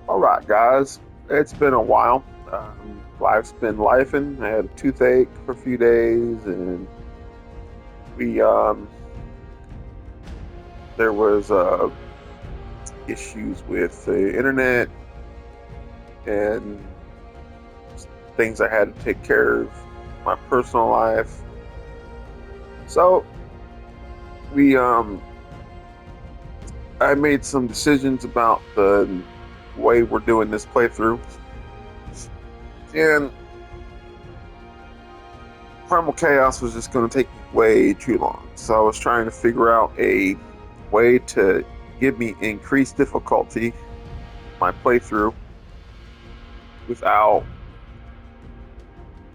All right, guys. It's been a while. Life's been lifing. I had a toothache for a few days, and we there was issues with the internet and things I had to take care of my personal life. So we I made some decisions about the way we're doing this playthrough, and Primal Chaos was just going to take way too long. So I was trying to figure out a way to give me increased difficulty my playthrough without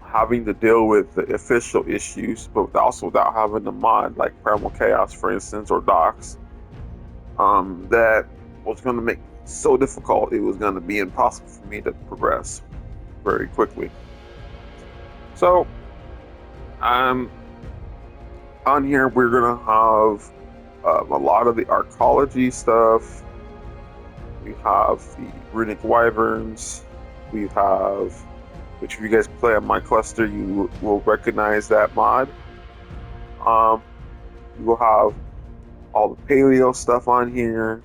having to deal with the official issues, but also without having to mod like Primal Chaos, for instance, or Docs. That was going to make it so difficult it was going to be impossible for me to progress very quickly. So um, on here we're going to have a lot of the arcology stuff. We have the runic wyverns. We have, which if you guys play on my cluster, you will recognize that mod. Um, you will have all the paleo stuff on here.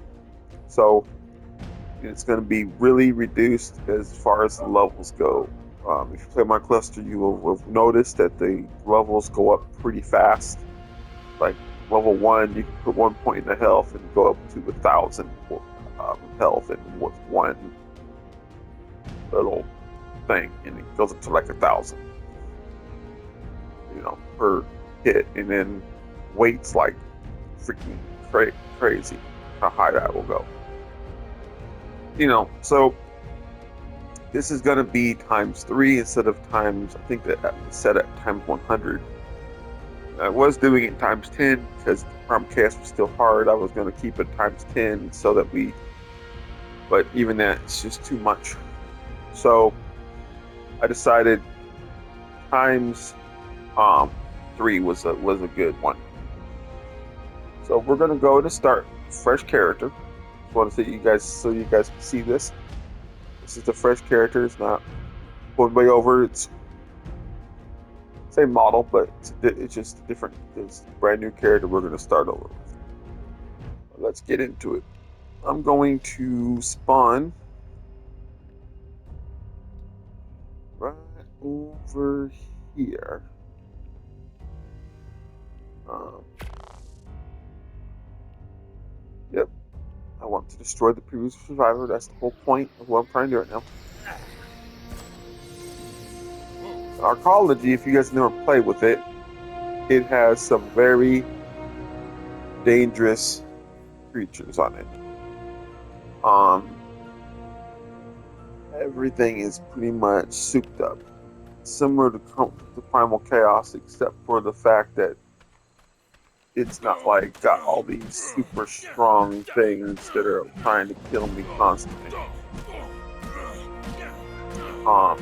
So it's going to be really reduced as far as the levels go. If you play my cluster, you will have noticed that the levels go up pretty fast. Like level 1, you can put 1 point into health and go up to 1,000 health in with one little thing, and it goes up to like 1,000, per hit, and then weights like freaking crazy how high that will go. So this is going to be times 3 instead of times, I think that it's set at times 100. I was doing it times 10 because the Primal Chaos was still hard. I was going to keep it times 10 so that but even that, it's just too much. So I decided times 3 was a good one. So we're gonna go to start fresh character. Just want to see you guys so you guys can see this. This is the fresh character. It's not going way over. It's same model, but it's just different. It's a brand new character we're gonna start over with. Let's get into it. I'm going to spawn right over here. Um, yep. I want to destroy the previous survivor. That's the whole point of what I'm trying to do right now. Arcology, if you guys never played with it, it has some very dangerous creatures on it. Everything is pretty much souped up, similar to Primal Chaos, except for the fact that it's not like got all these super strong things that are trying to kill me constantly. Um,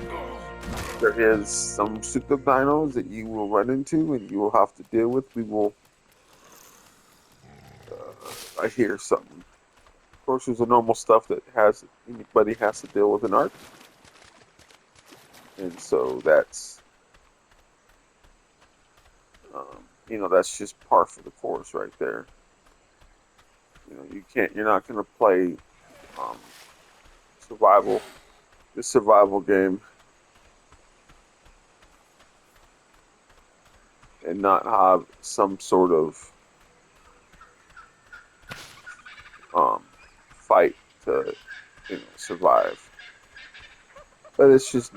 there is some souped up dinos that you will run into and you will have to deal with. I hear something. Of course, there's the normal stuff that anybody has to deal with in ARK, and so that's just par for the course right there. You're not gonna play um, survival, this survival game, and not have some sort of um, fight to survive. But it's just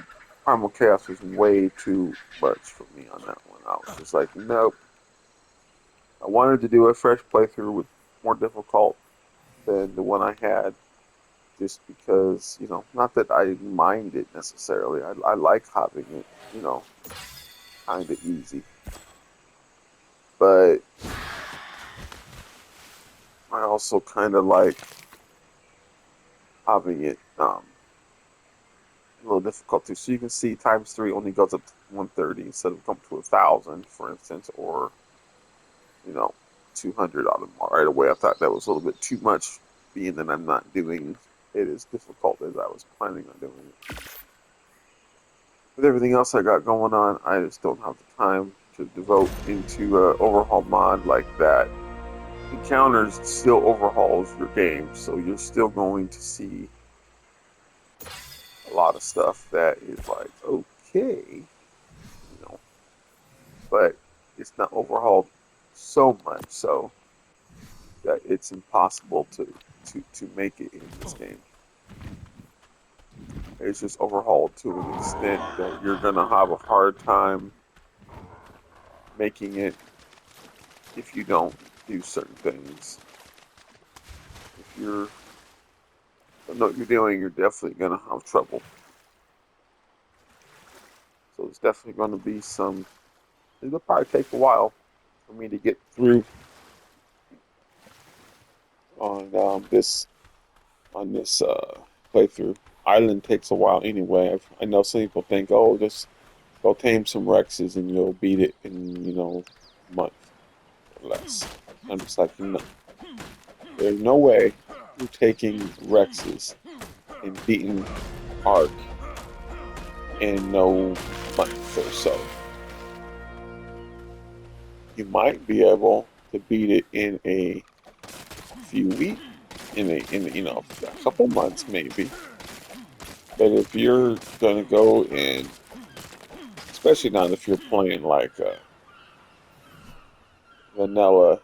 Primal Chaos was way too much for me on that one. I was just like, nope. I wanted to do a fresh playthrough with more difficult than the one I had, just because, not that I mind it necessarily. I like having it, kind of easy. But I also kind of like having it a little difficult too. So you can see times 3 only goes up to 130 instead of going to 1,000, for instance, or, you know, 200 on them right away. I thought that was a little bit too much, being that I'm not doing it as difficult as I was planning on doing it. With everything else I got going on, I just don't have the time to devote into an overhaul mod like that. Encounters still overhauls your game, so you're still going to see a lot of stuff that is like, okay, but it's not overhauled so much so that it's impossible to make it in this game. It's just overhauled to an extent that you're gonna have a hard time making it if you don't do certain things. If you don't know what you're doing, you're definitely gonna have trouble. So it's definitely gonna be some. It'll probably take a while for me to get through on this playthrough. Island takes a while anyway. I know some people think, oh, just go tame some Rexes and you'll beat it in a month or less. I'm just like, no, there's no way you're taking Rexes and beating ARK in no month or so. You might be able to beat it in a few weeks, in a couple months maybe. But if you're gonna go and, especially not if you're playing like a vanilla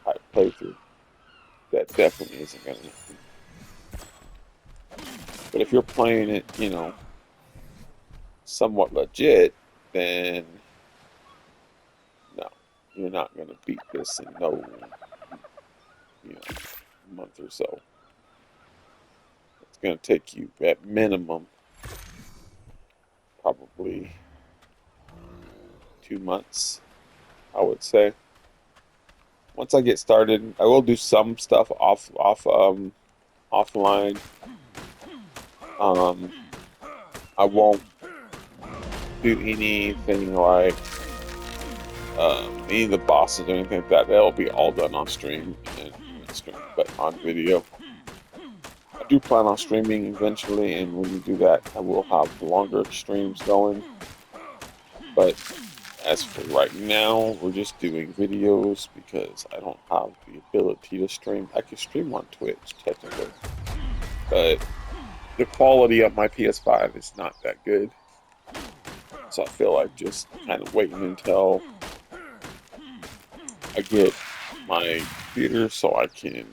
type playthrough, that definitely isn't gonna happen. But if you're playing it, somewhat legit, then no, you're not gonna beat this in no, month or so. It's gonna take you at minimum probably 2 months, I would say. Once I get started, I will do some stuff offline. Um, I won't do anything like any of the bosses or anything like that. That'll be all done on stream but on video. I do plan on streaming eventually, and when we do that, I will have longer streams going. But as for right now, we're just doing videos because I don't have the ability to stream. I can stream on Twitch technically, but the quality of my PS5 is not that good. So I feel like just kind of waiting until I get my computer so I can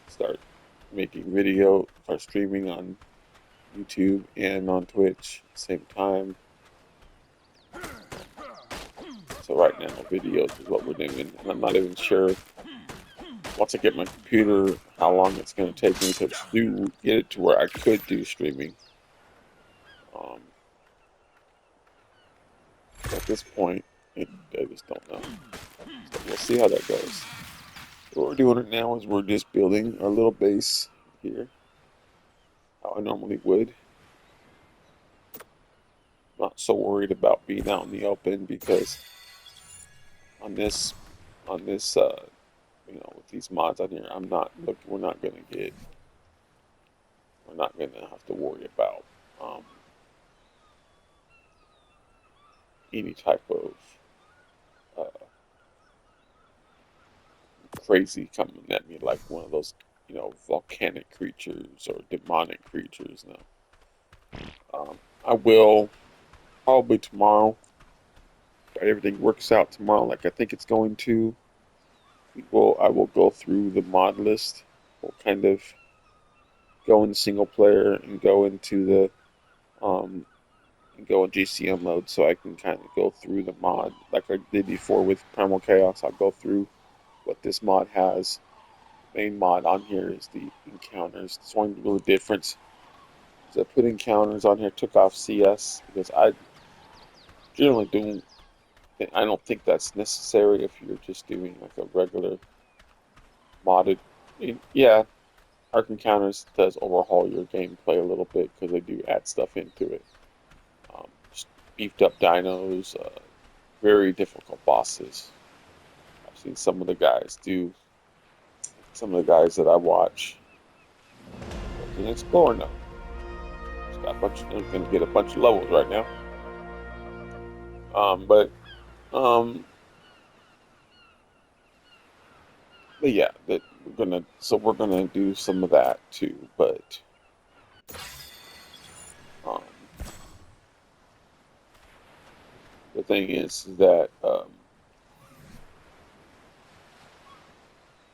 start making video, start streaming on YouTube and on Twitch at the same time. So right now, videos is what we're doing, and I'm not even sure once I get my computer how long it's going to take me to get it to where I could do streaming. At this point, I just don't know. So we'll see how that goes. What we're doing right now is we're just building our little base here, how I normally would. Not so worried about being out in the open because on this, with these mods on here, we're not gonna have to worry about any type of uh, crazy coming at me like one of those, volcanic creatures or demonic creatures. No. I will probably tomorrow, if everything works out tomorrow like I think it's going to. I will go through the mod list. We'll kind of go in single player and go into in GCM mode so I can kind of go through the mod like I did before with Primal Chaos. I'll go through what this mod has. Main mod on here is the encounters. It's one little difference. So I put encounters on here, took off CS because I generally don't. I don't think that's necessary if you're just doing like a regular modded. Yeah, ARK Encounters does overhaul your gameplay a little bit because they do add stuff into it. Just beefed up dinos, very difficult bosses. I've seen some of the guys that I watch an explorer now. Just got a bunch. I'm gonna get a bunch of levels right now. But um, but yeah, that we're gonna do some of that too. But um, the thing is that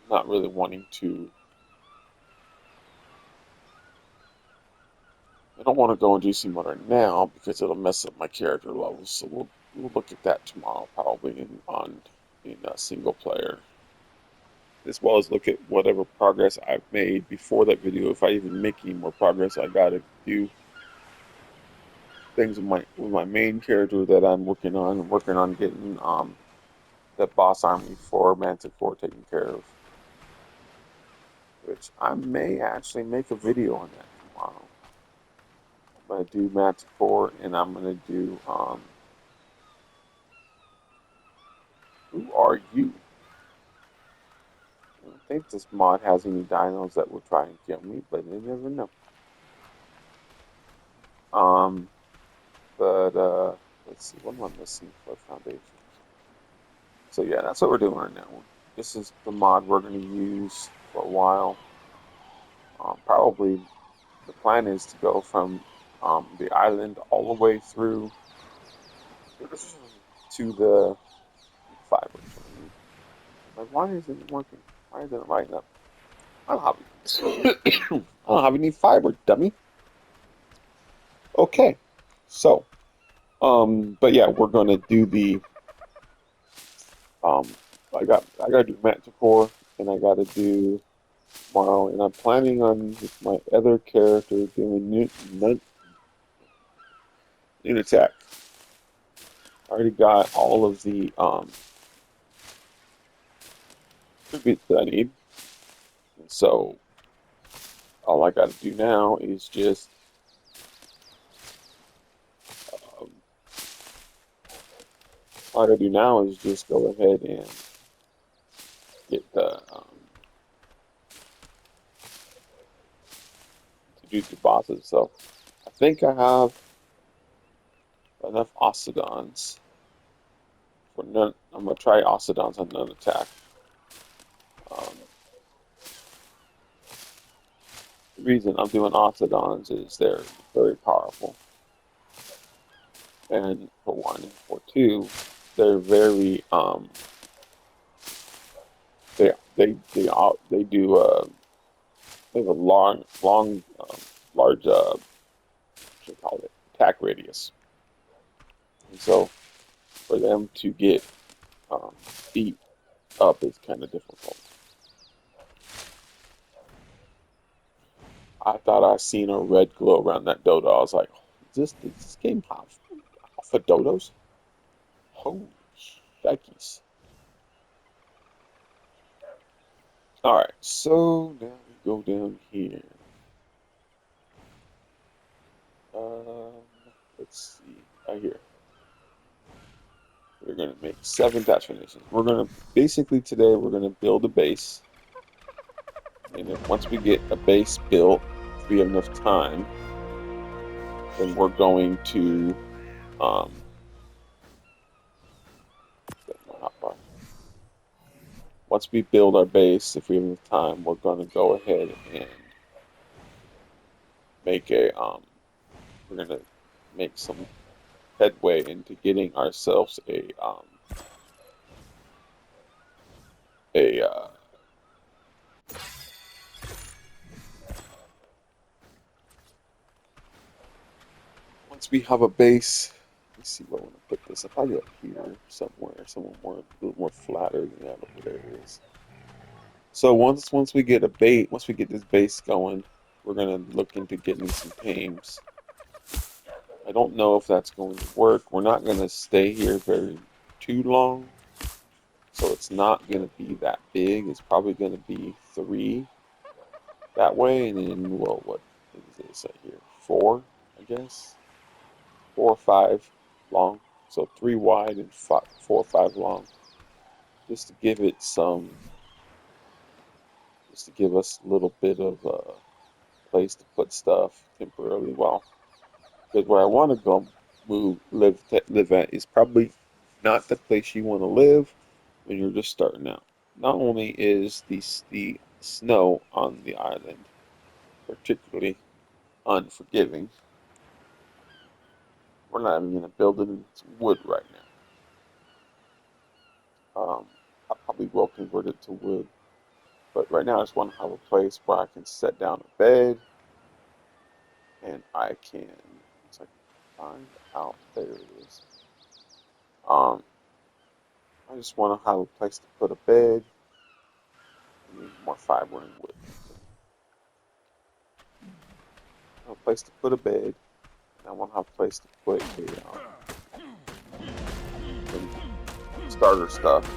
not really wanting to. I don't want to go in GC mode right now because it'll mess up my character levels. So we'll look at that tomorrow, probably in single player, as well as look at whatever progress I've made before that video. If I even make any more progress, I gotta do things with my main character that I'm working on. I'm working on getting that boss army for Manticore taken care of, which I may actually make a video on that tomorrow. I'm gonna do Manticore, and I'm gonna do who are you? I don't think this mod has any dinos that will try and kill me, but you never know. Um, but let's see, what am I missing for foundations? So yeah, that's what we're doing right now. This is the mod we're going to use for a while. Probably the plan is to go from the island all the way through to the fiber train. Like, why isn't it working? Why isn't it lighting up? I don't have I don't have any fiber, dummy. Okay, so but yeah, we're gonna do the um, I gotta do Manticore, and I gotta do tomorrow, and I'm planning on with my other character doing new attack. I already got all of the tributes that I need, and so all I gotta do now is just um, all I gotta do now is just go ahead and get the to do the bosses. So I think I have enough Octodons for none. I'm gonna try Octodons on none attack. Um, the reason I'm doing Octodons is they're very powerful, and for one, and for two, they're very they do they have a large what you call it attack radius, and so for them to get beat up is kind of difficult. I thought I seen a red glow around that dodo. I was like, is this game off for dodos? Holy shnikes. Alright, so now we go down here. Um, let's see. Right here. We're going to make 7 destinations. We're going to, basically today, we're going to build a base. And then once we get a base built, if we have enough time, then we're going to, um, once we build our base, if we have enough time, we're going to go ahead and make we're going to make some headway into getting ourselves a once we have a base. Let's see where I want to put this. I'll probably up here somewhere more a little more flatter than that over there is. So once we get once we get this base going, we're gonna look into getting some tames. I don't know if that's going to work. We're not gonna stay here very too long, so it's not gonna be that big. It's probably gonna be 3 that way, and then well, what is this right here? 4, I guess. 4 or 5 long. So 3 wide and 4 or 5 long, just to give just to give us a little bit of place to put stuff temporarily. Well, because where I want to go live at is probably not the place you want to live when you're just starting out. Not only is the snow on the island particularly unforgiving, we're not even going to build it in some wood right now. I probably will convert it to wood, but right now I just want to have a place where I can set down a bed and I can, it's like find out, there it is. Um, I just want to have a place to put a bed. I need more fiber and wood. A place to put a bed, and I want to have a place to put some starter stuff.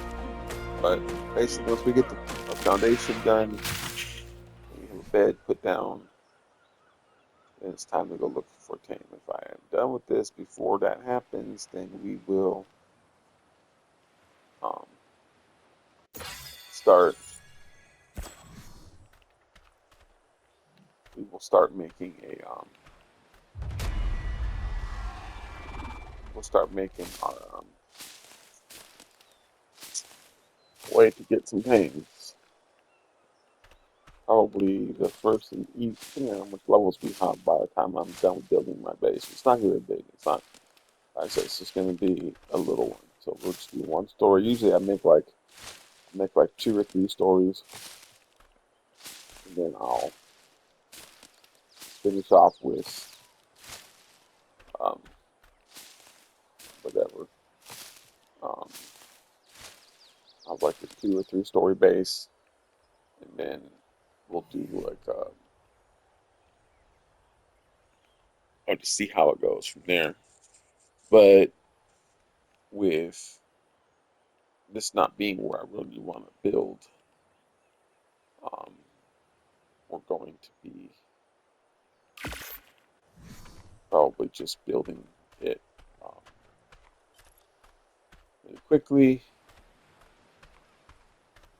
But basically, once we get the foundation done, we have a bed put down, then it's time to go look for tame. If I am done with this before that happens, then we will um, start. We will start making a. We'll start making our way to get some tames. Probably the first and each, depending on how much levels we have by the time I'm done with building my base. It's not really big. It's not. Like I said, it's just going to be a little one. So we'll just do one story. Usually I make like 2 or 3 stories, and then I'll finish off with um, whatever. Um, I have like a 2 or 3 story base, and then we'll do like I'll just see how it goes from there. But with this not being where I really want to build, um, we're going to be probably just building it um, really quickly,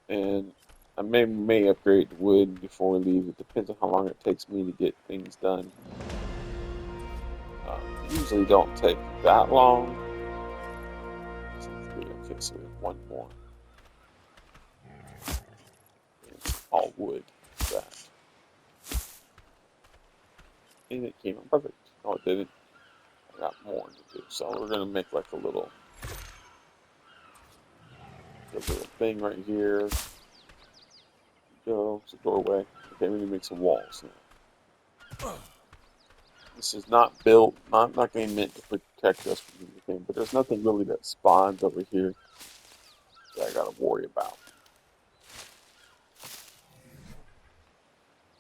and I may upgrade wood before we leave. It depends on how long it takes me to get things done. Usually don't take that long. Okay, so we have one more. All wood. That. And it came out perfect. No, it didn't. I got more to do. So we're gonna make like a little thing right here. Go. It's a doorway. Okay, we need to make some walls now. This is not built, not going to be meant to protect us from anything, but there's nothing really that spawns over here that I got to worry about.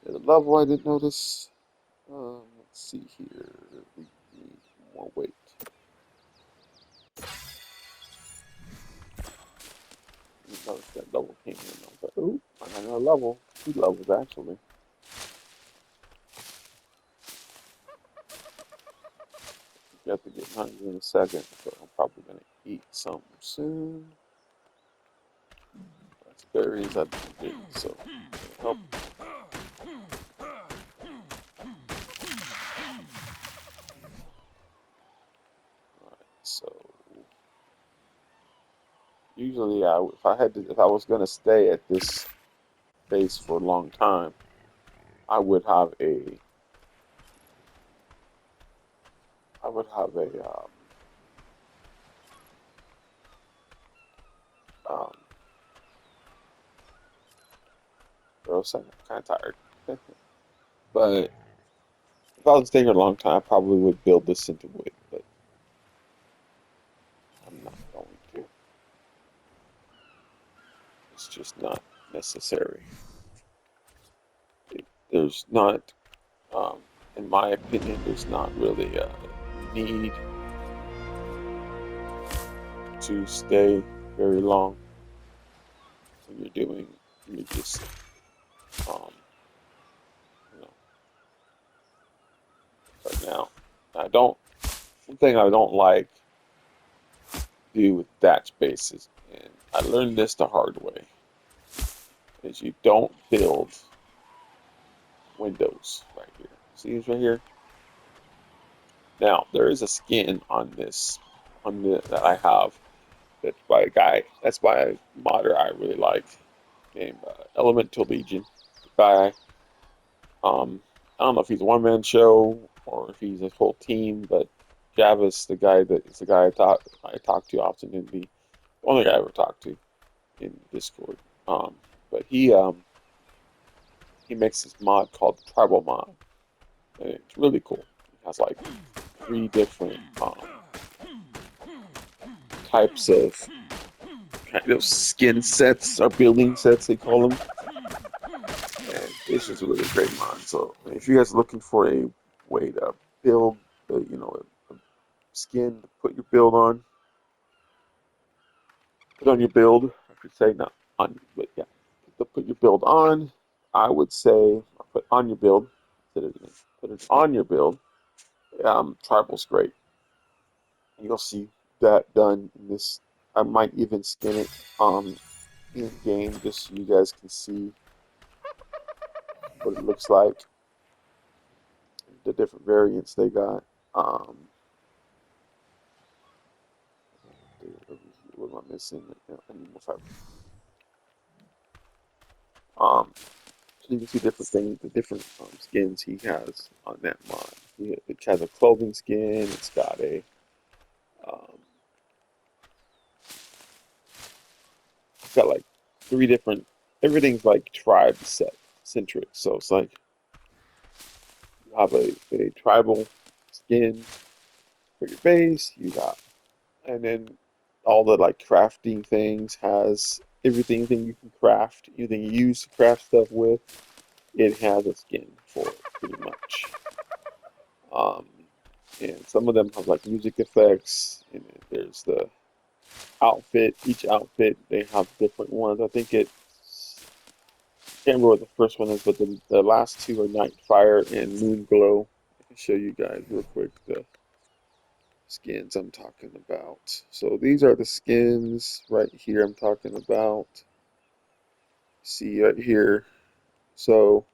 There's a level I didn't notice. Let's see here. We need more weight. Notice that level came in. I was like, ooh, I got another level. 2 levels actually. You have to get hungry in a second, but I'm probably going to eat something soon. That's berries I've been getting, so help. So usually, if I was gonna stay at this base for a long time, I would have um, I was kind of tired. But if I was staying here a long time, I probably would build this into wood, but I'm not going to. It's just not necessary. There's not, um, in my opinion, there's not really a need to stay very long when you're just, um, you know, right now. One thing I don't like do with thatch bases, and I learned this the hard way, is you don't build windows right here. See this right here? Now there is a skin on this that I have. That's by a guy. That's by a modder I really like named Elemental Legion. The guy. I don't know if he's a one man show or if he's a whole team, but Javis, the guy that is the guy I talk to often, and the only guy I ever talked to in Discord. Um, but he makes this mod called the Tribal Mod, and it's really cool. It has like three different types of kind of skin sets or building sets they call them, and it's just a really great mod. So if you guys are looking for a way to build, a skin to put your build on, put on your build, I should say, not on, but yeah, to put your build on, I would say put on your build. Put it on your build. Tribal's great. You'll see that done in this. I might even skin it in game just so you guys can see what it looks like, the different variants they got. What am I missing? Animal fiber. So you can see different things, the different skins he has on that mod. It has a clothing skin. It's got a um, it's got like three different. Everything's like tribe set centric. So it's like you have a tribal skin for your base. You got, and then all the like crafting things has everything you can craft, anything you use to craft stuff with. It has a skin for it, pretty much. Um, and some of them have like music effects. And then there's the outfit. Each outfit they have different ones. I think it's can't remember what the first one is, but the last two are Night Fire and Moon Glow. I can show you guys real quick the skins I'm talking about. So these are the skins right here I'm talking about. See right here. So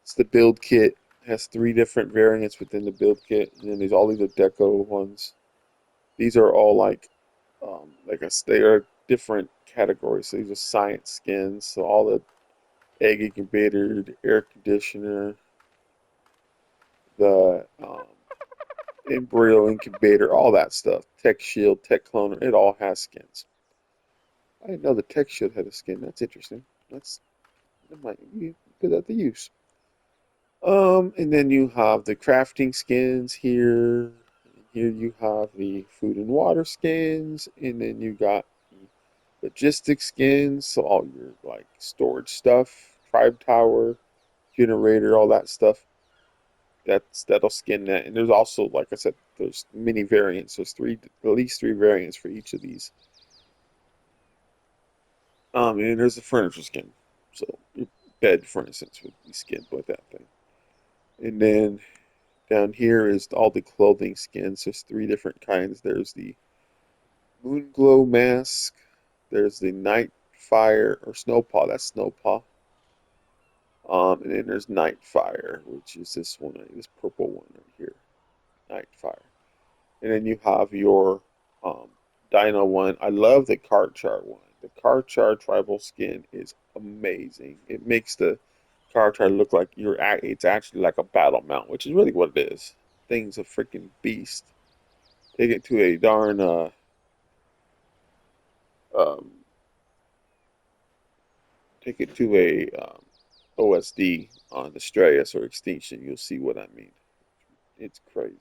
it's the build kit. It has three different variants within the build kit, and then there's all these are deco ones. These are all like they are different categories. So these are science skins. So all the egg incubator, the air conditioner, the embryo incubator, all that stuff. Tech shield, tech cloner, it all has skins. I didn't know the tech shield had a skin. That's interesting. That might be good at the use. And then you have the crafting skins here. Here you have the food and water skins, and then you got the logistics skins, so all your like storage stuff, tribe tower, generator, all that stuff. That'll skin that. And there's also, like I said, there's many variants. There's at least three variants for each of these. And there's a furniture skin. So your bed, for instance, would be skinned with that thing. And then down here is all the clothing skins. There's three different kinds. There's the Moon Glow mask. There's the Night Fire or Snowpaw. That's Snowpaw. And then there's Night Fire, which is this one, this purple one right here. Night Fire. And then you have your Dino one. I love the card chart one. The card chart tribal skin is amazing. It makes the card chart look like it's actually like a battle mount, which is really what it is. Thing's a freaking beast. Take it to a darn um, take it to a OSD on Astraeus or Extinction. You'll see what I mean. It's crazy.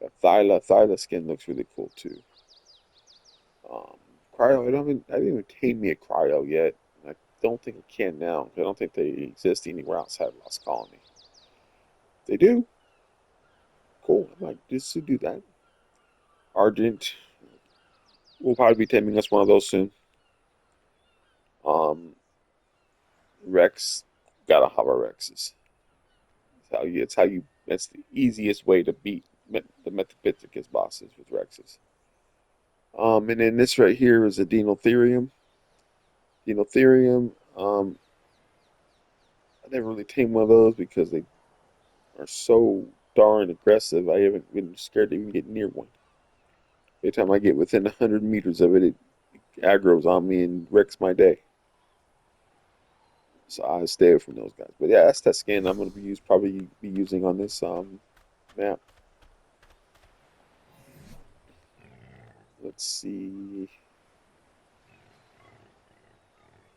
The Thyla skin looks really cool too. Um, Cryo, I didn't even tame me a Cryo yet. I don't think I can now. I don't think they exist anywhere outside of Lost Colony. If they do, cool. I might just do that. Argent, we'll probably be taming us one of those soon. Um, Rex, gotta have a Rexes. That's the easiest way to beat the Metapithecus bosses with Rexes. And then this right here is a Dinotherium. Dinotherium. I never really tamed one of those because they are so darn aggressive. I haven't been scared to even get near one. Every time I get within 100 meters of it, it aggroes on me and wrecks my day. So I stay away from those guys. But yeah, that's that skin I'm going to probably be using on this map. Let's see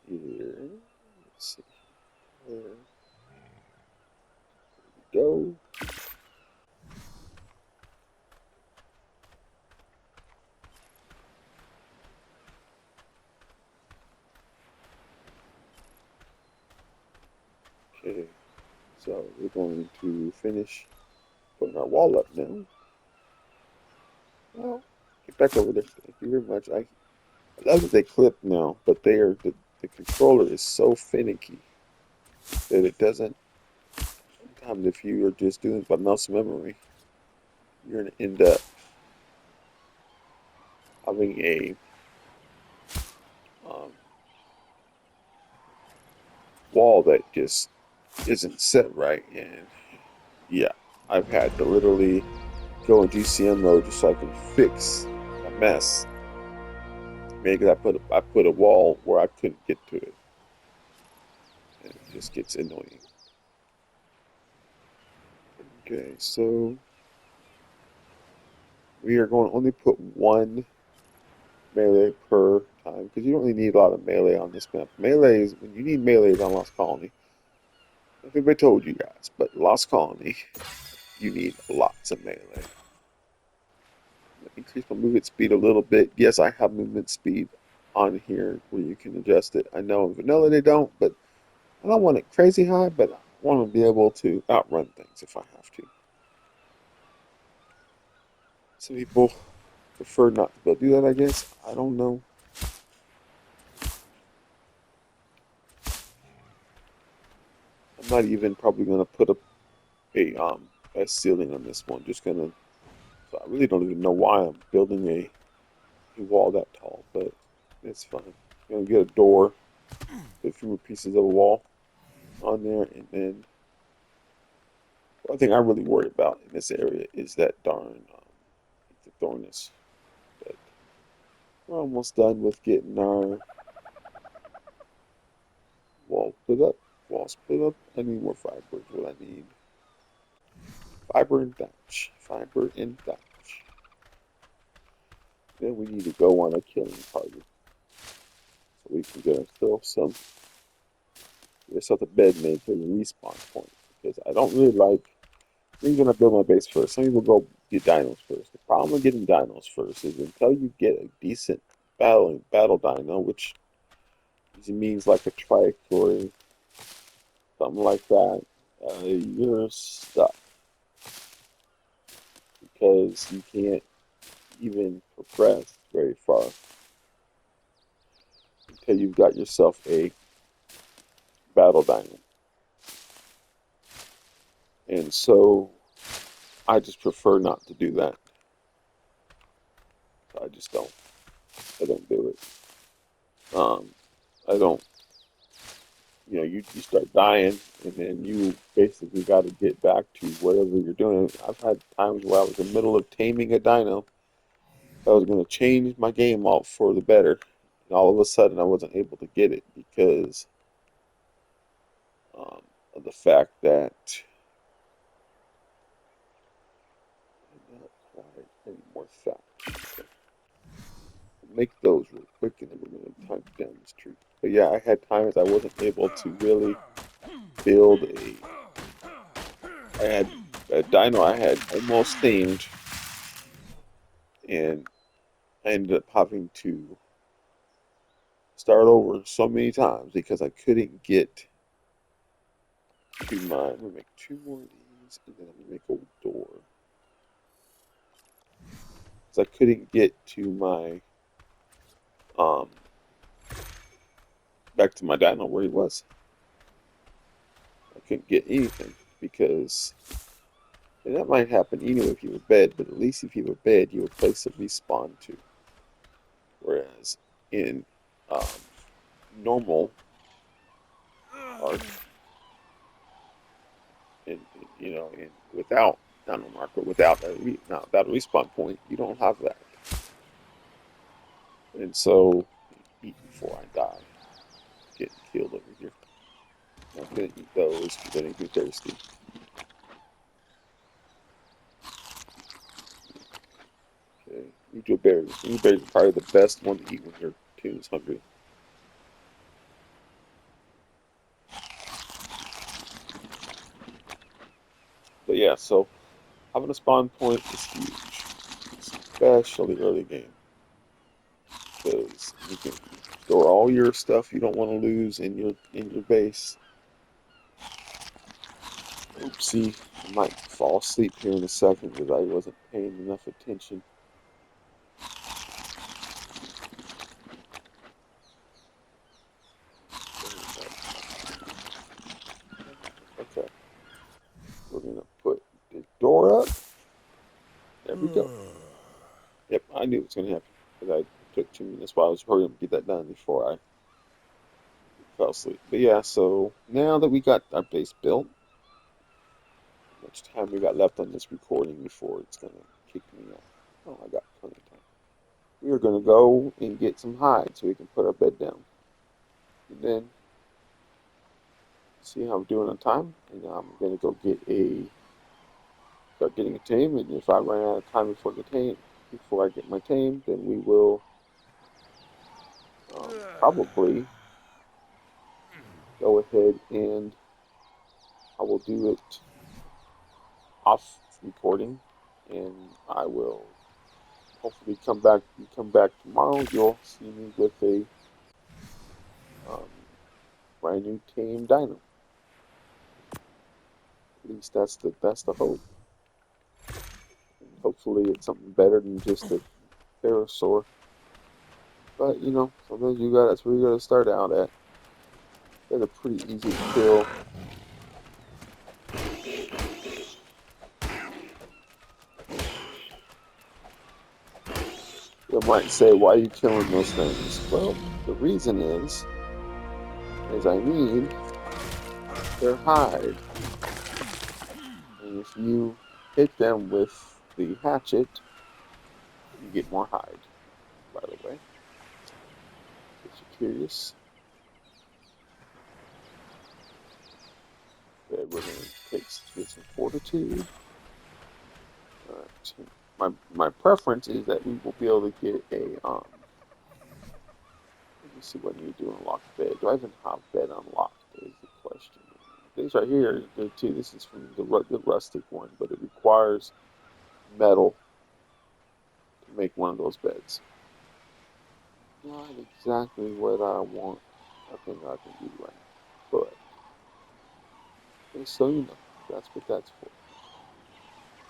here. Let's see. There we go. Okay, so we're going to finish putting our wall up now. Well, get back over there. Thank you very much. I love that they clip now, but the controller is so finicky that it doesn't. Sometimes if you are just doing it by muscle memory, you're gonna end up having a um, wall that just isn't set right. And yeah, I've had to literally go in GCM mode just so I can fix a mess. Maybe I put a wall where I couldn't get to it, and it just gets annoying. Okay, so we are going to only put one melee per time because you don't really need a lot of melee on this map. Melees, when you need melees on Lost Colony, I think I told you guys, but Lost Colony, you need lots of melee. Increase my movement speed a little bit. Yes, I have movement speed on here where you can adjust it. I know in vanilla they don't, but I don't want it crazy high, but I want to be able to outrun things if I have to. Some people prefer not to be able to do that, I guess. I don't know. I'm not even probably going to put a ceiling on this one. Just gonna. So I really don't even know why I'm building a wall that tall, but it's fine. I'm gonna get a door, put a few more pieces of a wall on there, and then one thing I really worry about in this area is that darn the thornus. But we're almost done with getting our wall put up. Walls put up. I need more fiber. Is what I need. Fiber and thatch. Fiber and thatch. Then we need to go on a killing target so we can get ourselves some. Get ourselves a bed made for the respawn point because I don't really like. I'm gonna build my base first. Some people go get dinos first. The problem with getting dinos first is until you get a decent battle dino, which usually means like a trajectory, something like that, you're stuck because you can't even progress very far until you've got yourself a battle dino. And so I just prefer not to do that. I just don't. I don't do it. I don't. You start dying, and then you basically got to get back to whatever you're doing. I've had times where I was in the middle of taming a dino. I was going to change my game out for the better, and all of a sudden I wasn't able to get it because of the fact that I'm not quite any more fat. Okay. Make those real quick, and then we're going to hunt down this tree. But yeah, I had times I wasn't able to really build a. I had a dino I had almost tamed, and I ended up having to start over so many times because I couldn't get to my. I'm gonna make two more of these, and then I'm gonna make a door. Because I couldn't get to my um back to my dino where he was. I couldn't get anything because and that might happen even if you have a bed, but at least if you have a bed, you have a place to respawn to. Whereas in um, normal ARK, you know, and without nano marker, without that respawn point, you don't have that. And so, eat before I die. Getting killed over here. Not gonna eat those because I think you're thirsty. Okay, eat your berries. Your berries are probably the best one to eat when your tune is hungry. But yeah, so having a spawn point is huge, especially early game, because you can store all your stuff you don't want to lose in your base. Oopsie, I might fall asleep here in a second because I wasn't paying enough attention. Okay, we're gonna put the door up. There we go. Yep, I knew it was gonna happen because I took 2 minutes. That's why I was hurrying to get that done before I fell asleep. But yeah, so now that we got our base built, how much time we got left on this recording before it's gonna kick me out? Oh, I got plenty of time. We are gonna go and get some hide so we can put our bed down, and then see how I'm doing on time. And I'm gonna go start getting a tame. And if I run out of time before I get my tame, then we will probably go ahead and I will do it off recording, and I will hopefully come back tomorrow. You'll see me with a um, brand new tame dino. At least that's the hope. And hopefully it's something better than just a pterosaur. But you know, sometimes that's where you gotta start out at. They're a pretty easy to kill. You might say, why are you killing those things? Well, the reason is I need their hide. And if you hit them with the hatchet, you get more hide, by the way. If you're curious. Okay, we're going to get some fortitude. Alright. My preference is that we will be able to get a let me see what I need to do unlock bed. Do I even have bed unlocked? Is the question. These right here, good too. This is from the rustic one, but it requires metal to make one of those beds. Not exactly what I want. I think I can do right now, but just so you know, that's what that's for.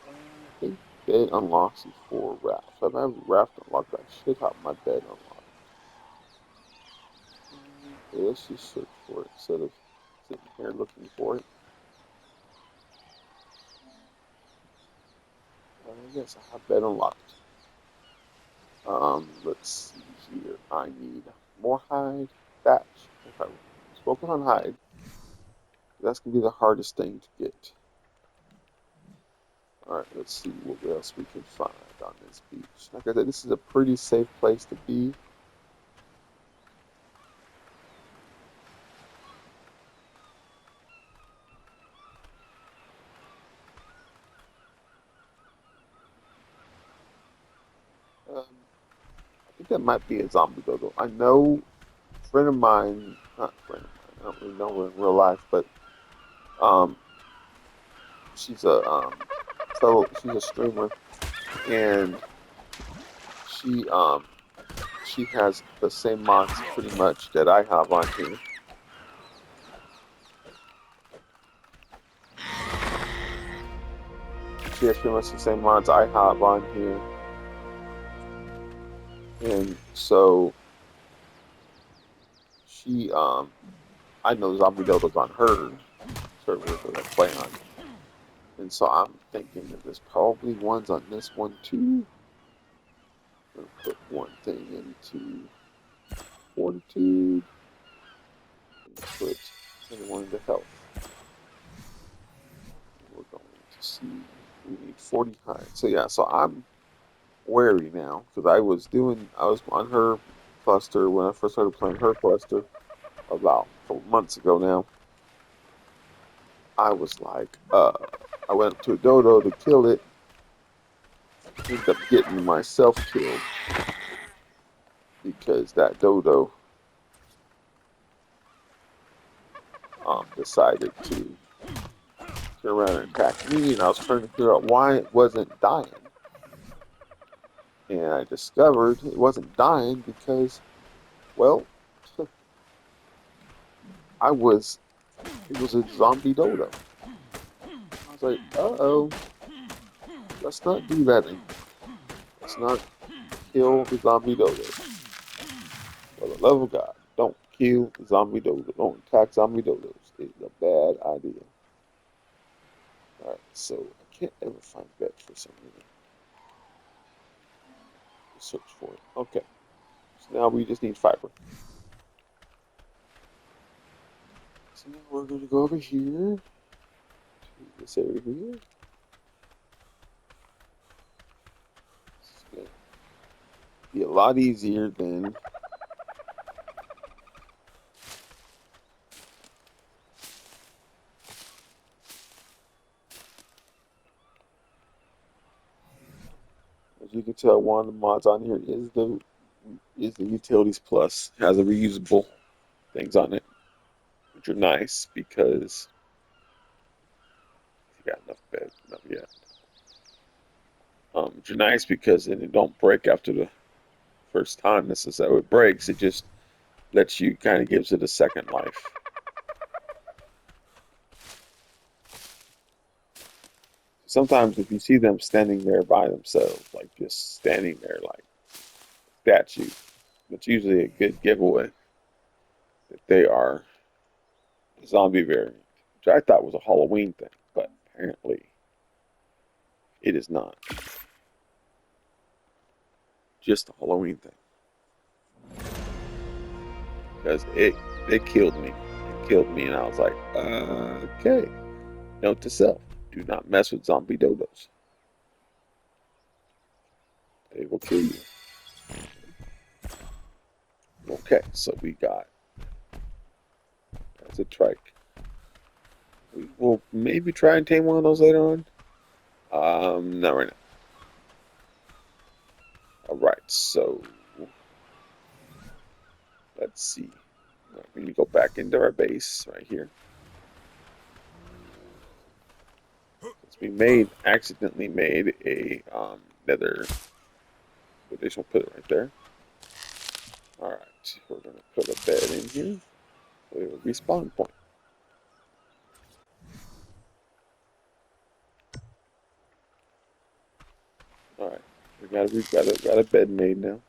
I think bed unlocks before raft. If I have raft unlocked, I should have my bed unlocked. Okay, let's just search for it instead of sitting here looking for it. Yes, I have bed unlocked. Let's see here. I need more hide, thatch. Okay, let's focus on hide. That's gonna be the hardest thing to get. All right, let's see what else we can find on this beach. Like I said, this is a pretty safe place to be. I think that might be a zombie dodo. I know a friend of mine, not a friend of mine, I don't really know her in real life, but um, she's she's a streamer, and she she has the same mods pretty much that I have on here. She has pretty much the same mods I have on here, and so she I know zombie dodos on her server that I play on. And so I'm thinking that there's probably ones on this one too. I'm gonna put one thing into fortitude and put another one into health. And we're going Let's see. We need 40 hides. So yeah, so I'm wary now because I was on her cluster when I first started playing her cluster about 4 months ago now. I was like, I went up to a dodo to kill it, ended up getting myself killed because that dodo decided to turn around and attack me, and I was trying to figure out why it wasn't dying. And I discovered it wasn't dying because, well, it was a zombie dodo. I was like, uh-oh, let's not do that anymore. Let's not kill the zombie dodo. For the love of God, don't kill the zombie dodo. Don't attack zombie dodos. It's a bad idea. Alright, so I can't ever find bed for some reason. Search for it. Okay, so now we just need fiber. So now we're going to go over here to this area here. It's going to be a lot easier than as you can tell. One of the mods on here is the Utilities Plus. It has a reusable things on it, which are nice because you got enough bed. Enough yet. Which are nice because then it don't break after the first time necessarily it breaks. It just lets you kind of gives it a second life. Sometimes if you see them standing there by themselves, like just standing there like statue, it's usually a good giveaway that they are a zombie variant, which I thought was a Halloween thing, but apparently it is not. Just a Halloween thing. Because it killed me. It killed me, and I was like, okay. Note to self: do not mess with zombie dodos. They will kill you. Okay, so we got that's a trike. We will maybe try and tame one of those later on. Not right now. All right, so let's see. We need to go back into our base right here. We accidentally made a nether. Additional put it right there. All right, we're gonna put a bed in here. We have a respawn point. All right, we got a bed made now.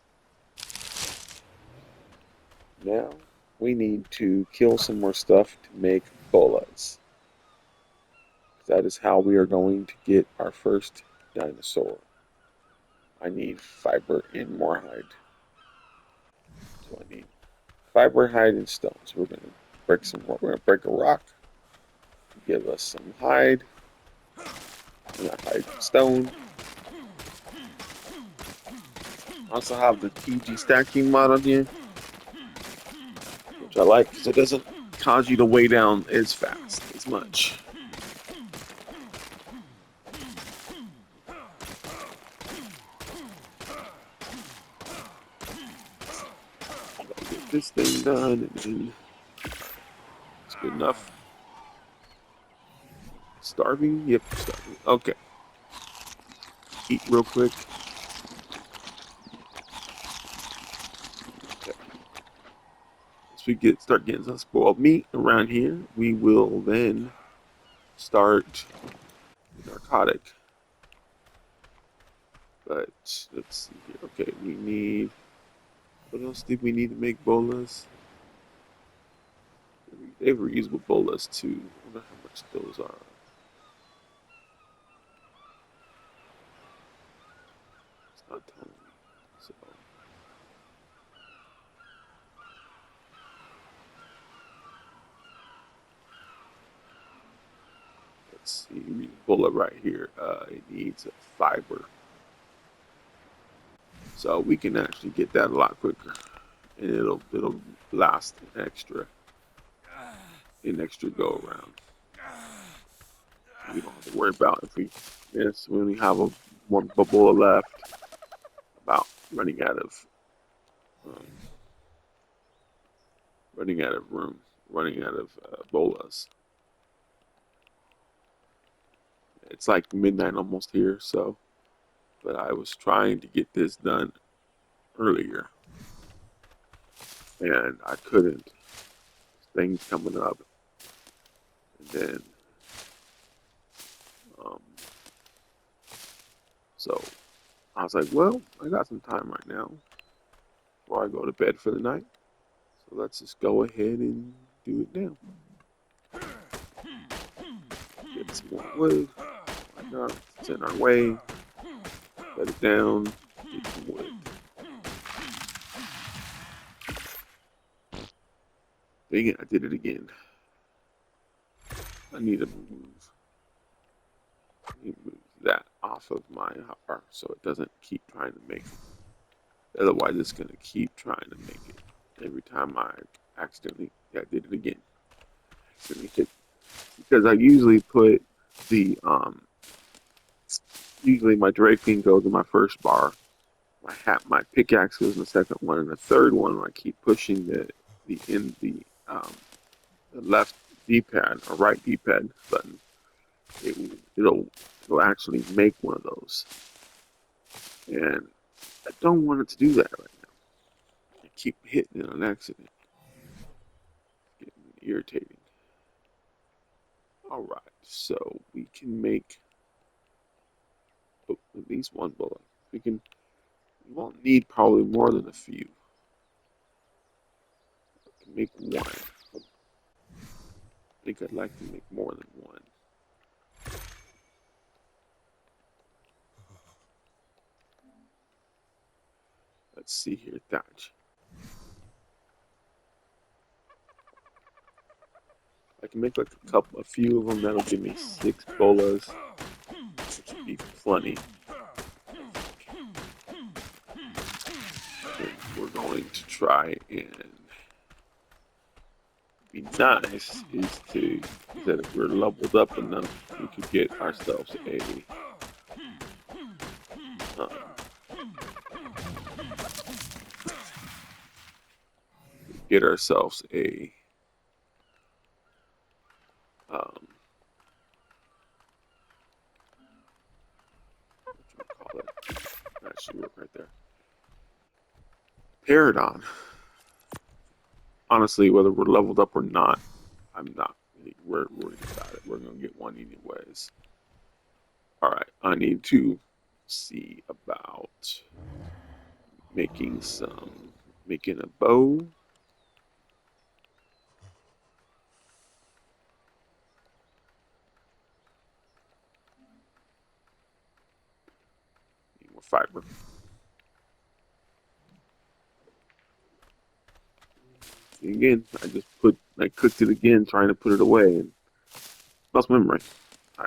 Now we need to kill some more stuff to make bolas. That is how we are going to get our first dinosaur. I need fiber and more hide. So I need fiber, hide, and stone. So we're gonna break some. We're gonna break a rock. Give us some hide. Not hide, stone. Also have the PG stacking mod on here, which I like because it doesn't cause you to weigh down as fast as much. Get this thing done, and then it's good enough. Starving? Yep, starving. Okay. Eat real quick. Okay. Once we start getting some spoiled meat around here, we will then start the narcotic. But let's see here. Okay, we need. What else did we need to make bolas? They have reusable bolas too. I wonder how much those are. It's not telling me. So let's see. bullet right here, it needs a fiber. So we can actually get that a lot quicker, and it'll last an extra go around. We don't have to worry about if we miss. We only have one bullet left. About um, running out of room, running out of bolas. It's like midnight almost here, so. But I was trying to get this done earlier, and I couldn't. Things coming up, and then um, so I was like, well, I got some time right now before I go to bed for the night, so let's just go ahead and do it now. Get some more wood. Why not? It's in our way. Let it down. Get some wood. Dang it! I did it again. I need to move. Move that off of my hopper so it doesn't keep trying to make it. Otherwise, it's going to keep trying to make it. Every time I accidentally, yeah, I did it again. Accidentally hit. Because I usually put the, usually my draping goes in my first bar. My pickaxe goes in the second one, and the third one, I keep pushing um, the left D-pad or right D-pad button. It'll actually make one of those. And I don't want it to do that right now. I keep hitting it on accident. It's getting irritating. Alright, so we can make at least one bullet. We won't need probably more than a few. We can make one. I think I'd like to make more than one. Let's see here, thatch. I can make like a few of them. That'll give me 6 bolas, which would be plenty. And we're going to try and be nice that if we're leveled up enough, we could get ourselves um, get ourselves a um, what call it? That should work right there. Paradon. Honestly, whether we're leveled up or not, I'm not really worried about it. We're gonna get one anyways. All right, I need to see about making a bow. Need more fiber. Again, I cooked it again, trying to put it away, and lost memory. I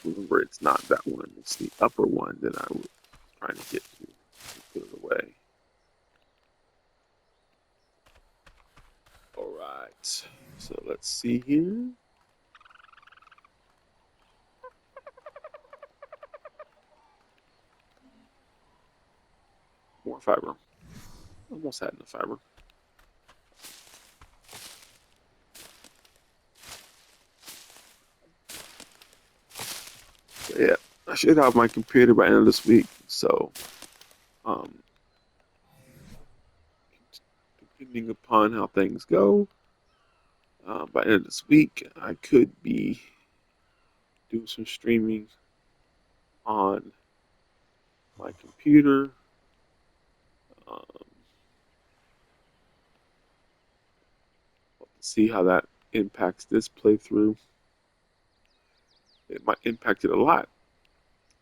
remember it's not that one; it's the upper one that I was trying to get to put it away. All right, so let's see here. More fiber. Almost had enough fiber. So yeah, I should have my computer by the end of this week. So, um, depending upon how things go, by the end of this week, I could be doing some streaming on my computer. Um, see how that impacts this playthrough. It might impact it a lot.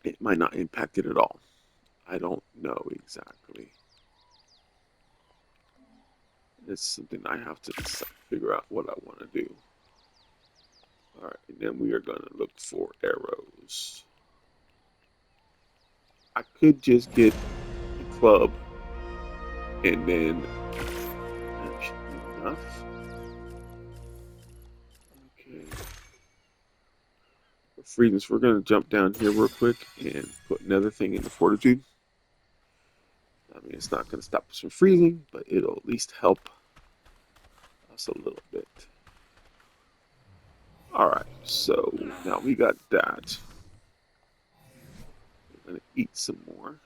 It might not impact it at all. I don't know exactly. It's something I have to figure out what I want to do. Alright, and then we are going to look for arrows. I could just get the club and then that should be enough. Okay. For freezing, so we're going to jump down here real quick and put another thing in the fortitude. I mean, it's not going to stop us from freezing, but it'll at least help us a little bit. Alright, so now we got that. We're going to eat some more.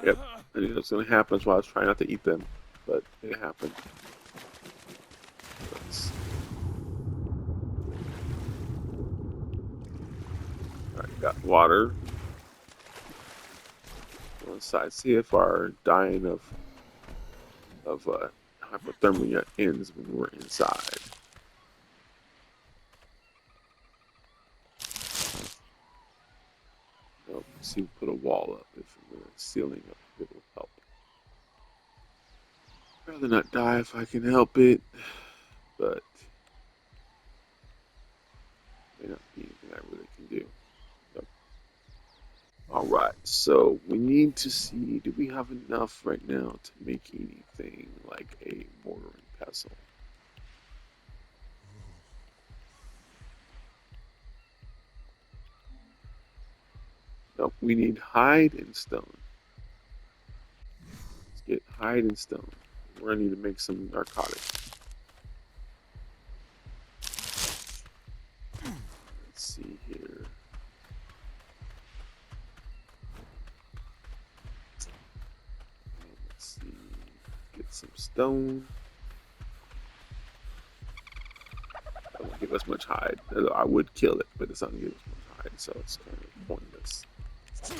Yep, I knew that's going to happen, so I was trying not to eat them, but it happened. Alright, got water. Go inside, see if our dying of hypothermia ends when we're inside. Nope, see, we put a wall up. If we're ceiling up, it'll help. I'd rather not die if I can help it, but may not be anything I really can do. Nope. All right, so we need to see, do we have enough right now to make anything like a mortar and pestle? Nope, we need hide and stone. Let's get hide and stone. We're gonna need to make some narcotics. Let's see here. Let's see. Get some stone. That won't give us much hide. I would kill it, but it's not gonna give us much hide, so it's kind of pointless. So,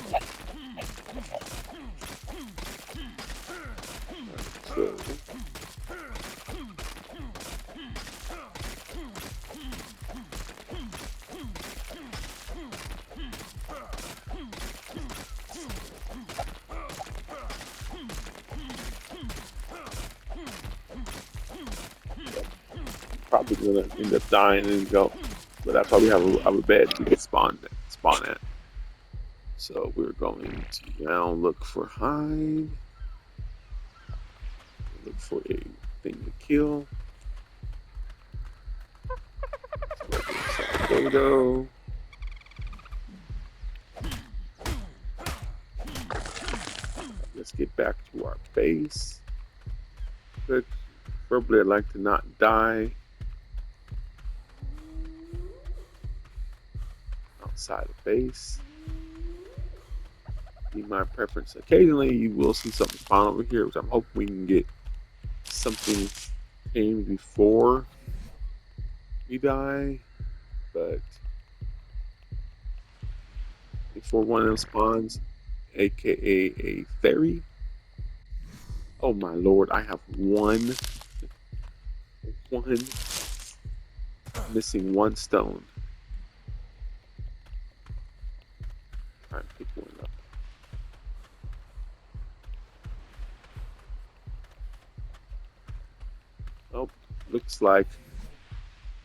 probably gonna end up dying and go, but that's why we have a bed we can spawn at. So we're going to now look for hide. Look for a thing to kill. Photo. Let's get back to our base. But preferably I'd like to not die outside of base. Be my preference. Occasionally you will see something spawn over here, which I'm hoping we can get something tame before we die, but before one of them spawns, aka a fairy. Oh my lord, I have one missing one stone. Try and pick one up. Oh, looks like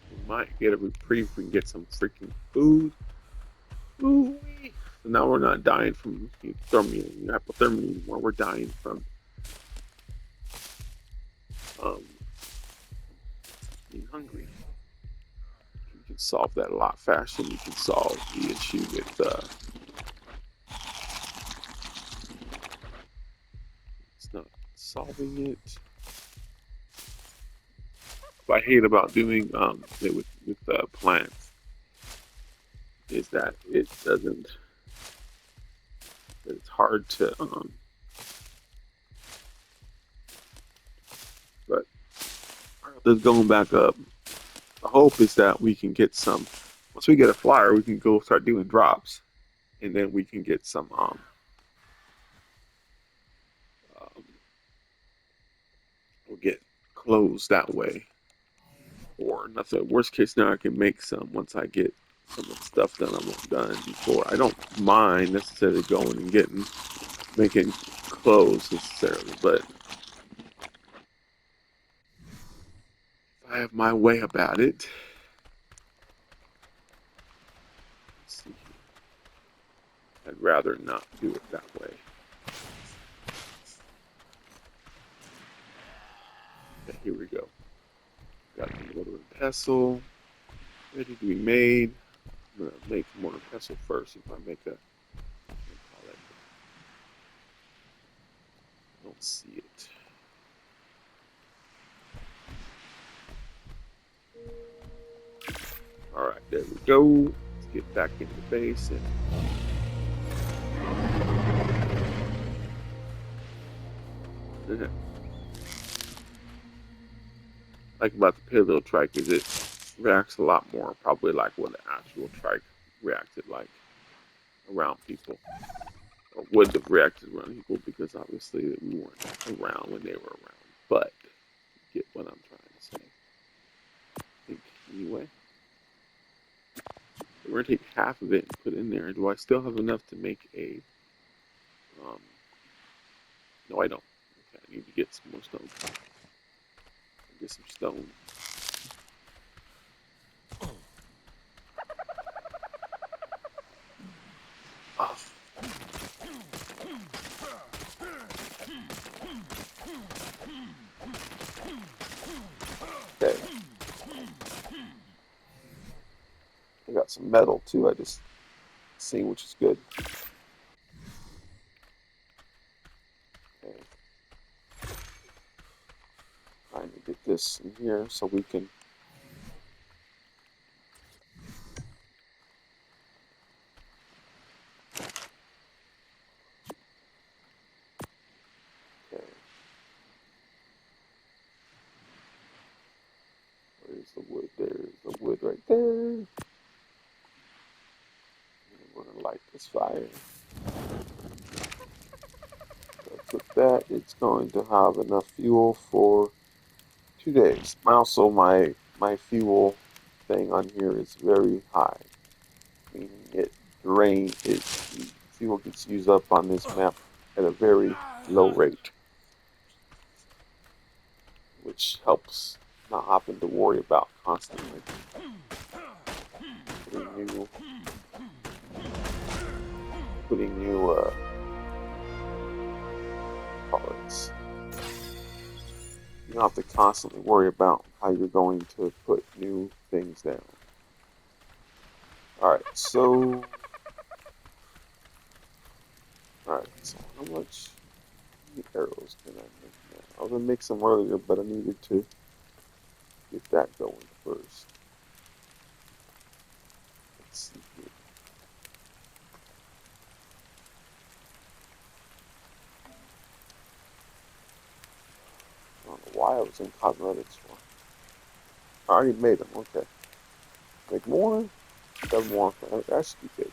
we might get a reprieve if we can get some freaking food. Ooh-wee. So now we're not dying from hypothermia anymore. We're dying from being hungry. We can solve that a lot faster than we can solve the issue with it's not solving it. What I hate about doing it with plants is that it doesn't. It's hard to but just going back up. The hope is that we can get some. Once we get a flyer, we can go start doing drops, and then we can get some clothes that way. Or nothing. Worst case scenario, I can make some once I get some of the stuff done I want done before. I don't mind necessarily going and making clothes necessarily, but if I have my way about it, let's see here. I'd rather not do it that way. Okay, here we go. Got the mortar and pestle ready to be made. I'm gonna make mortar and pestle first. If I make a, I don't see it. All right, there we go. Let's get back into the base and like about the paleo trike is it reacts a lot more, probably like what an actual trike reacted like around people, or would have reacted around people, because obviously we weren't around when they were around. But you get what I'm trying to say. I think anyway. We're gonna take half of it and put in there. Do I still have enough to make a? No, I don't. Okay, I need to get some more stone. Get some stone. Oh. Okay. I got some metal too. I just see, which is good. Okay. Trying to get this in here so we can. Okay. Where's the wood? There's the wood right there. And we're gonna light this fire. So with that, it's going to have enough fuel for 2 days. Also, my fuel thing on here is very high, meaning fuel gets used up on this map at a very low rate, which helps not having to worry about constantly putting new products. You don't have to constantly worry about how you're going to put new things down. Alright, so how much arrows can I make now? I was gonna make some earlier, but I needed to get that going first. Let's see here. I don't know why I was in cosmetics for. I already made them, okay. Make more? 7 more. That should be good.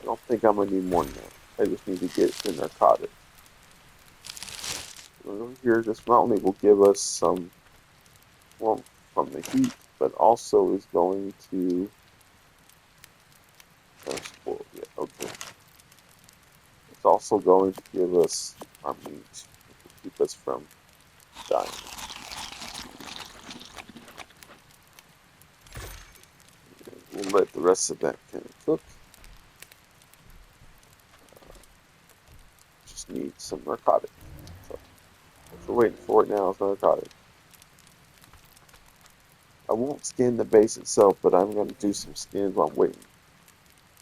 I don't think I'm gonna need more than that. I just need to get the narcotic. Over here, this not only will give us some warmth from the heat, but also is going to spoil it. Okay. It's also going to give us our meat to keep us from dying. And we'll let the rest of that kind of cook. Just need some narcotic. So what we're waiting for now is narcotic. I won't skin the base itself, but I'm going to do some skins while I'm waiting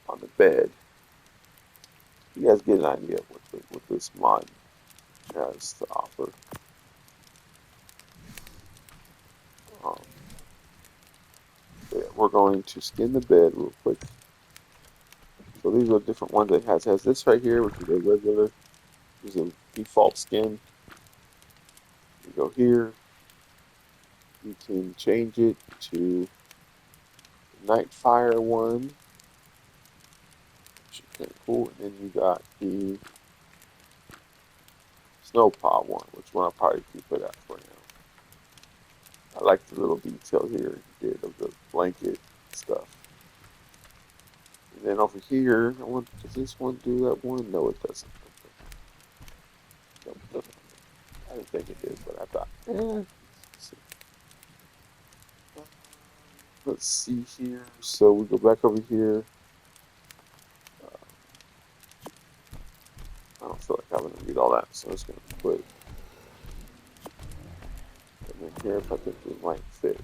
on the bed. You guys get an idea of what this mod has to offer. Yeah, we're going to skin the bed real quick. So these are different ones it has. It has this right here, which is a regular, is a default skin. You go here. You can change it to Nightfire one, which is kind of cool. And then you got the Snowpaw one, which one I'll probably keep it at for now. I like the little detail here he did of the blanket stuff. And then over here, I want, does this one do that one? No, it doesn't. Okay. Nope, doesn't. I didn't think it did, but I thought, let's see. Um, let's see here. So we go back over here. I don't feel like having to read all that, so I'm just going to put them in here if I think they might fit.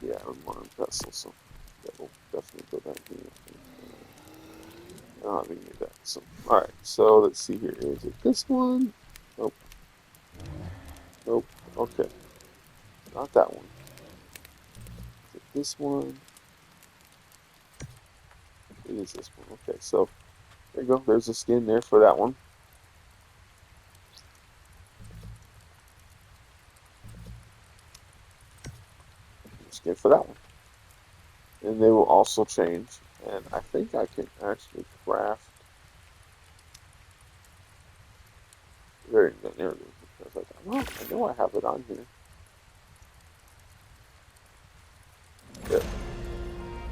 Yeah, I'm on vessel, so that will definitely go down here. Oh, we need that. So, all right. So let's see here. Is it this one? Nope. Nope. Okay. Not that one. Is it this one? It is this one. Okay. So there you go. There's a skin there for that one. Skin for that one. And they will also change. And I think I can actually craft. There you go. There it is. I was like, well, I know I have it on here. There.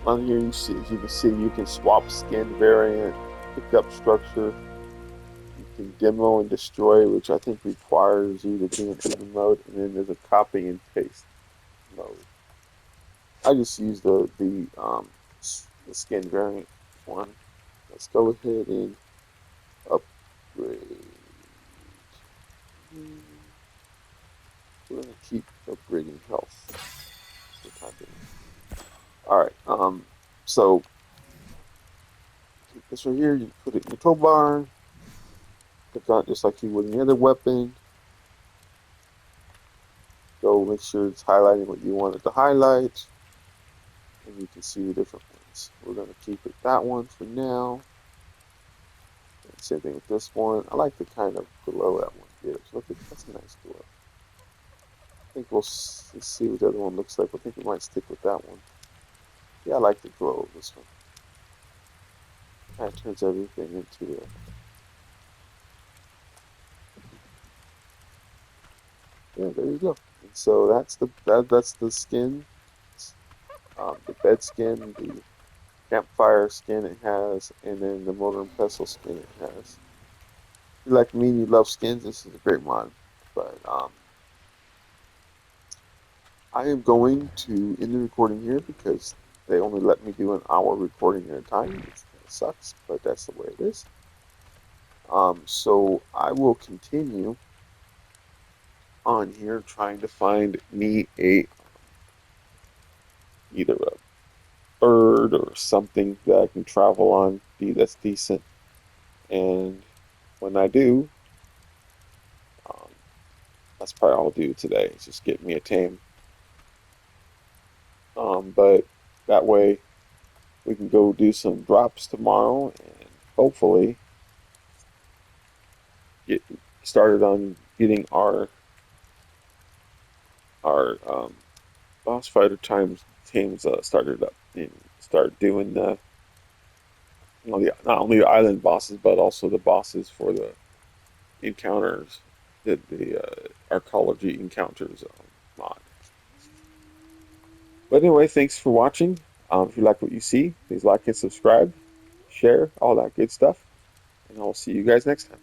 On here, you see, as you can see, you can swap skin variant, pick up structure. You can demo and destroy, which I think requires you to be in even mode, and then there's a copy and paste mode. I just use the skin variant one. Let's go ahead and upgrade. We're gonna keep upgrading health for the time being. All right. So take this right here. You put it in the toolbar. Click on it just like you would any other weapon. Go make sure it's highlighting what you want it to highlight. And you can see the different ones. We're going to keep it that one for now. And same thing with this one. I like the kind of glow that one gives. Look at that's a nice glow. I think we'll see what the other one looks like. I think we might stick with that one. Yeah, I like the glow of this one. Kind of turns everything into a yeah. There you go. And so that's the skin, the bed skin, the campfire skin it has, and then the mortar and pestle skin it has. If you like me and you love skins, this is a great mod. But I am going to end the recording here because they only let me do an hour recording at a time, which kind of sucks, but that's the way it is. So I will continue on here trying to find me a either a bird or something that I can travel on, that's decent. And when I do, um, that's probably all I'll do today. Is just get me a tame. But that way we can go do some drops tomorrow and hopefully get started on getting our boss fighter times teams started up and start doing the not only the island bosses but also the bosses for the encounters the arcology encounters mod. But anyway, thanks for watching. If you like what you see, please like and subscribe, share all that good stuff, and I'll see you guys next time.